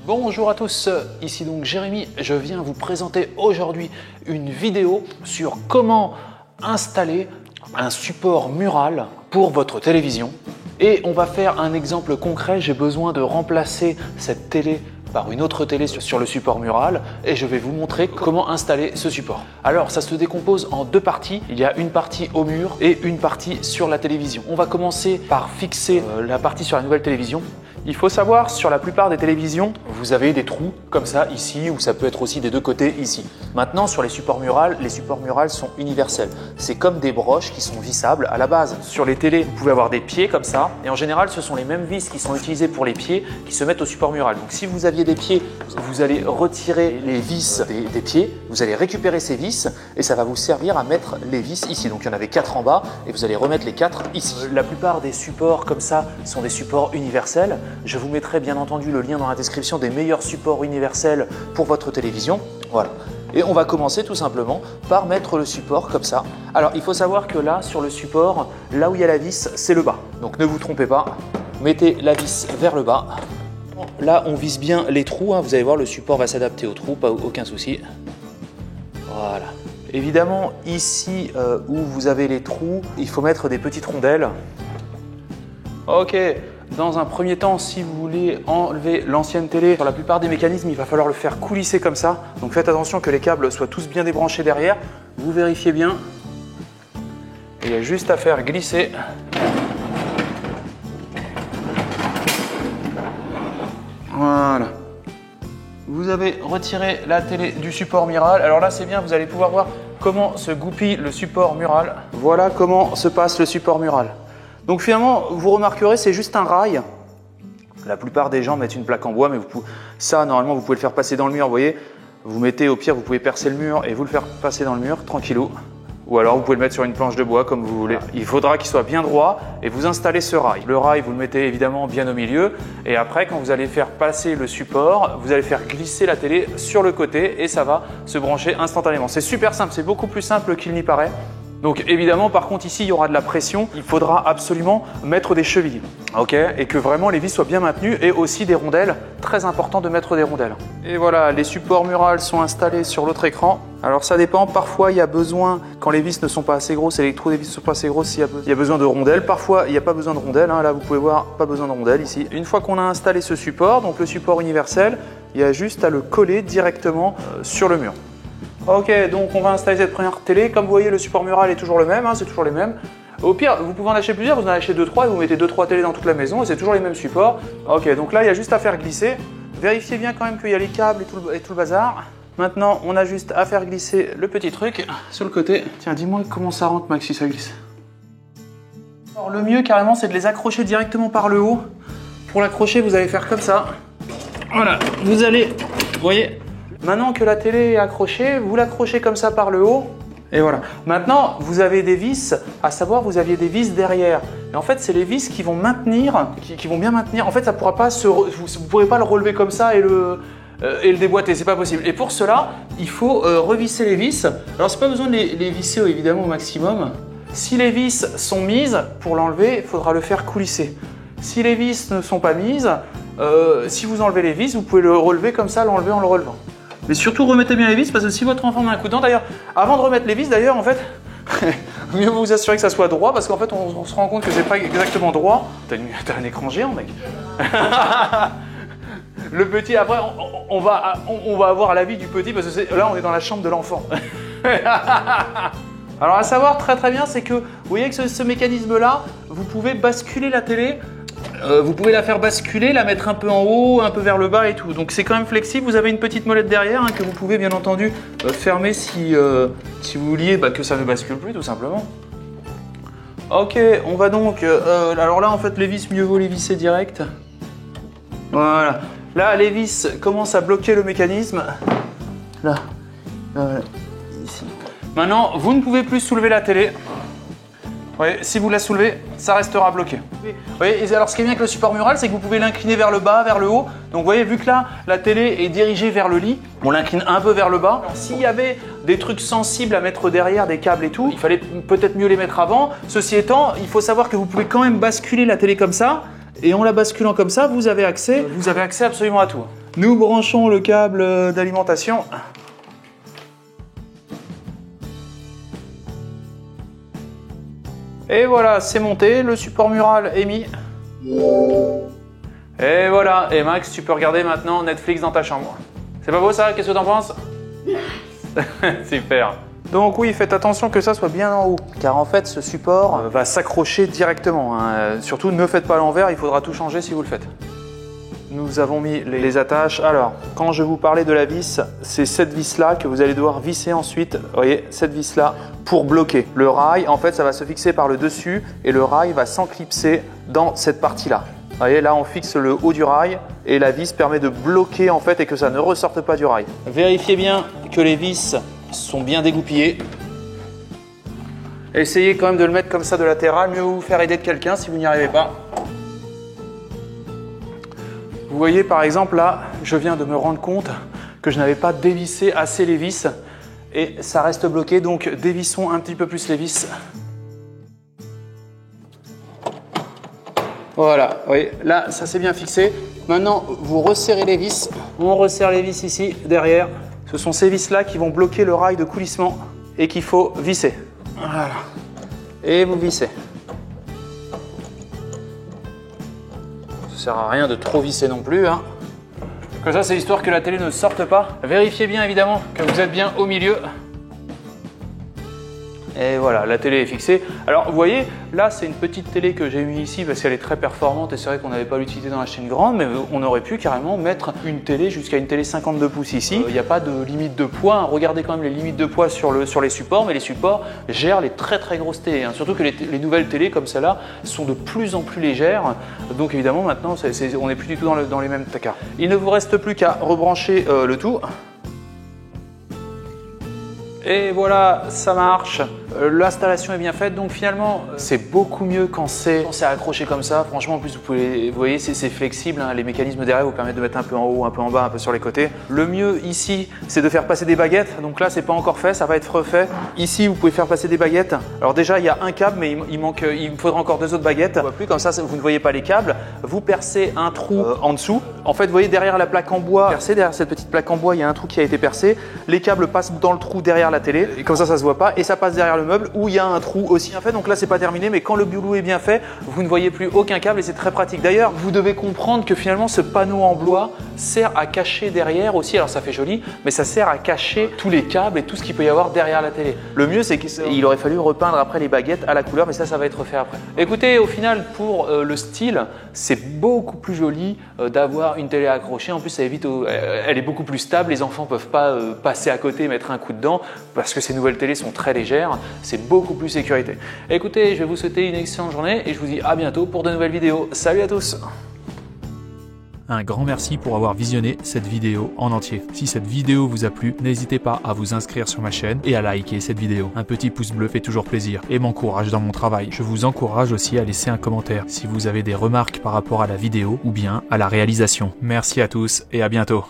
Bonjour à tous, ici donc Jérémy, je viens vous présenter aujourd'hui une vidéo sur comment installer un support mural pour votre télévision. Et on va faire un exemple concret, j'ai besoin de remplacer cette télé par une autre télé sur le support mural et je vais vous montrer comment installer ce support. Alors ça se décompose en deux parties, il y a une partie au mur et une partie sur la télévision. On va commencer par fixer la partie sur la nouvelle télévision. Il faut savoir, sur la plupart des télévisions, vous avez des trous comme ça ici ou ça peut être aussi des deux côtés ici. Maintenant sur les supports murales sont universels. C'est comme des broches qui sont vissables à la base. Sur les télés, vous pouvez avoir des pieds comme ça et en général ce sont les mêmes vis qui sont utilisées pour les pieds qui se mettent au support mural. Donc si vous aviez des pieds, vous allez retirer les vis des pieds, vous allez récupérer ces vis et ça va vous servir à mettre les vis ici. Donc il y en avait 4 en bas et vous allez remettre les 4 ici. La plupart des supports comme ça sont des supports universels. Je vous mettrai bien entendu le lien dans la description des meilleurs supports universels pour votre télévision. Voilà. Et on va commencer tout simplement par mettre le support comme ça. Alors il faut savoir que là, sur le support, là où il y a la vis, c'est le bas. Donc ne vous trompez pas, mettez la vis vers le bas. Là, on vise bien les trous. Vous allez voir, le support va s'adapter aux trous, pas aucun souci. Voilà. Évidemment, ici où vous avez les trous, il faut mettre des petites rondelles. Ok. Dans un premier temps, si vous voulez enlever l'ancienne télé, sur la plupart des mécanismes, il va falloir le faire coulisser comme ça. Donc faites attention que les câbles soient tous bien débranchés derrière. Vous vérifiez bien. Il y a juste à faire glisser. Voilà. Vous avez retiré la télé du support mural. Alors là, c'est bien, vous allez pouvoir voir comment se goupille le support mural. Voilà comment se passe le support mural. Donc finalement, vous remarquerez, c'est juste un rail. La plupart des gens mettent une plaque en bois, mais ça, normalement, vous pouvez le faire passer dans le mur, vous voyez. Vous mettez, au pire, vous pouvez percer le mur et vous le faire passer dans le mur, tranquillou. Ou alors, vous pouvez le mettre sur une planche de bois, comme vous voulez. Il faudra qu'il soit bien droit et vous installez ce rail. Le rail, vous le mettez évidemment bien au milieu. Et après, quand vous allez faire passer le support, vous allez faire glisser la télé sur le côté et ça va se brancher instantanément. C'est super simple, c'est beaucoup plus simple qu'il n'y paraît. Donc évidemment, par contre, ici, il y aura de la pression. Il faudra absolument mettre des chevilles, ok, et que vraiment les vis soient bien maintenues et aussi des rondelles. Très important de mettre des rondelles. Et voilà, les supports murales sont installés sur l'autre écran. Alors ça dépend, parfois il y a besoin, quand les vis ne sont pas assez grosses et les trous des vis ne sont pas assez grosses, il y a besoin de rondelles. Parfois, il n'y a pas besoin de rondelles. Là, vous pouvez voir, pas besoin de rondelles ici. Une fois qu'on a installé ce support, donc le support universel, il y a juste à le coller directement sur le mur. Ok, donc on va installer cette première télé. Comme vous voyez, le support mural est toujours le même, c'est toujours les mêmes. Au pire, vous pouvez en acheter plusieurs, vous en achetez 2-3 et vous mettez 2-3 télés dans toute la maison et c'est toujours les mêmes supports. Ok, donc là, il y a juste à faire glisser. Vérifiez bien quand même qu'il y a les câbles et tout le bazar. Maintenant, on a juste à faire glisser le petit truc sur le côté. Tiens, dis-moi comment ça rentre, Max, si ça glisse. Alors, le mieux, carrément, c'est de les accrocher directement par le haut. Pour l'accrocher, vous allez faire comme ça. Voilà, vous allez, vous voyez. Maintenant que la télé est accrochée, vous l'accrochez comme ça par le haut. Et voilà. Maintenant, vous avez des vis, à savoir, vous aviez des vis derrière. Et en fait, c'est les vis qui vont maintenir, qui vont bien maintenir. En fait, ça pourra pas vous ne pourrez pas le relever comme ça et le déboîter, c'est pas possible. Et pour cela, il faut revisser les vis. Alors, c'est pas besoin de les visser évidemment au maximum. Si les vis sont mises, pour l'enlever, il faudra le faire coulisser. Si les vis ne sont pas mises, si vous enlevez les vis, vous pouvez le relever comme ça, l'enlever en le relevant. Mais surtout remettez bien les vis parce que si votre enfant met un coup de dent, d'ailleurs, avant de remettre les vis, d'ailleurs, en fait, mieux vous assurer que ça soit droit parce qu'en fait, on se rend compte que c'est pas exactement droit. T'as un écran géant, mec. Le petit, après, on va avoir l'avis du petit parce que là, on est dans la chambre de l'enfant. Alors, à savoir très très bien, c'est que vous voyez que ce mécanisme-là, vous pouvez basculer la télé. Vous pouvez la faire basculer, la mettre un peu en haut, un peu vers le bas et tout. Donc c'est quand même flexible. Vous avez une petite molette derrière que vous pouvez bien entendu fermer si vous vouliez que ça ne bascule plus tout simplement. Ok, on va donc... alors là en fait les vis, mieux vaut les visser direct. Voilà. Là les vis commencent à bloquer le mécanisme. Là. Ici. Maintenant, vous ne pouvez plus soulever la télé. Oui, si vous la soulevez, ça restera bloqué. Vous voyez, alors ce qui est bien avec le support mural, c'est que vous pouvez l'incliner vers le bas, vers le haut. Donc vous voyez, vu que là, la télé est dirigée vers le lit, on l'incline un peu vers le bas. S'il y avait des trucs sensibles à mettre derrière, des câbles et tout, il fallait peut-être mieux les mettre avant. Ceci étant, il faut savoir que vous pouvez quand même basculer la télé comme ça. Et en la basculant comme ça, vous avez accès absolument à tout. Nous branchons le câble d'alimentation. Et voilà, c'est monté, le support mural est mis. Et voilà, et Max, tu peux regarder maintenant Netflix dans ta chambre. C'est pas beau ça? Qu'est-ce que t'en penses? Super. Donc oui, faites attention que ça soit bien en haut, car en fait ce support va s'accrocher directement. Hein. Surtout ne faites pas à l'envers, il faudra tout changer si vous le faites. Nous avons mis les attaches. Alors, quand je vous parlais de la vis, c'est cette vis-là que vous allez devoir visser ensuite. Vous voyez, cette vis-là pour bloquer. Le rail, en fait, ça va se fixer par le dessus et le rail va s'enclipser dans cette partie-là. Vous voyez, là, on fixe le haut du rail et la vis permet de bloquer en fait et que ça ne ressorte pas du rail. Vérifiez bien que les vis sont bien dégoupillées. Essayez quand même de le mettre comme ça de latéral. Mieux vous faire aider de quelqu'un si vous n'y arrivez pas. Vous voyez par exemple là, je viens de me rendre compte que je n'avais pas dévissé assez les vis et ça reste bloqué, donc dévissons un petit peu plus les vis. Voilà, vous voyez, là ça s'est bien fixé. Maintenant vous resserrez les vis. On resserre les vis ici, derrière. Ce sont ces vis là qui vont bloquer le rail de coulissement et qu'il faut visser. Voilà. Et vous vissez. Ça sert à rien de trop visser non plus. Hein. Que ça, c'est histoire que la télé ne sorte pas. Vérifiez bien évidemment que vous êtes bien au milieu. Et voilà, la télé est fixée. Alors vous voyez, là c'est une petite télé que j'ai mis ici parce qu'elle est très performante et c'est vrai qu'on n'avait pas l'utilité dans la chaîne grande, mais on aurait pu carrément mettre une télé jusqu'à une télé 52 pouces ici. Il n'y a pas de limite de poids, hein. Regardez quand même les limites de poids sur les supports, mais les supports gèrent les très grosses télés. Hein. Surtout que les nouvelles télés comme celle-là sont de plus en plus légères, donc évidemment maintenant on n'est plus du tout dans les mêmes cas. Il ne vous reste plus qu'à rebrancher le tout. Et voilà, ça marche. L'installation est bien faite, donc finalement c'est beaucoup mieux quand c'est accroché comme ça. Franchement, en plus vous voyez, c'est flexible, hein. Les mécanismes derrière vous permettent de mettre un peu en haut, un peu en bas, un peu sur les côtés. Le mieux ici, c'est de faire passer des baguettes. Donc là, c'est pas encore fait, ça va être refait. Ici, vous pouvez faire passer des baguettes. Alors déjà, il y a un câble, mais il me faudra encore 2 autres baguettes. On voit plus comme ça, vous ne voyez pas les câbles. Vous percez un trou en dessous. En fait, vous voyez derrière la plaque en bois, derrière cette petite plaque en bois, il y a un trou qui a été percé. Les câbles passent dans le trou derrière la télé, et comme ça se voit pas, et ça passe derrière le meuble où il y a un trou aussi bien fait. Donc là, c'est pas terminé, mais quand le boulot est bien fait, vous ne voyez plus aucun câble et c'est très pratique. D'ailleurs, vous devez comprendre que finalement, ce panneau en bois sert à cacher derrière aussi. Alors ça fait joli, mais ça sert à cacher tous les câbles et tout ce qu'il peut y avoir derrière la télé. Le mieux, c'est qu'il aurait fallu repeindre après les baguettes à la couleur, mais ça va être fait après. Écoutez, au final, pour le style, c'est beaucoup plus joli d'avoir une télé accrochée. En plus, ça évite, elle est beaucoup plus stable. Les enfants peuvent pas passer à côté et mettre un coup dedans parce que ces nouvelles télés sont très légères. C'est beaucoup plus sécurité. Écoutez, je vais vous souhaiter une excellente journée et je vous dis à bientôt pour de nouvelles vidéos. Salut à tous! Un grand merci pour avoir visionné cette vidéo en entier. Si cette vidéo vous a plu, n'hésitez pas à vous inscrire sur ma chaîne et à liker cette vidéo. Un petit pouce bleu fait toujours plaisir et m'encourage dans mon travail. Je vous encourage aussi à laisser un commentaire si vous avez des remarques par rapport à la vidéo ou bien à la réalisation. Merci à tous et à bientôt.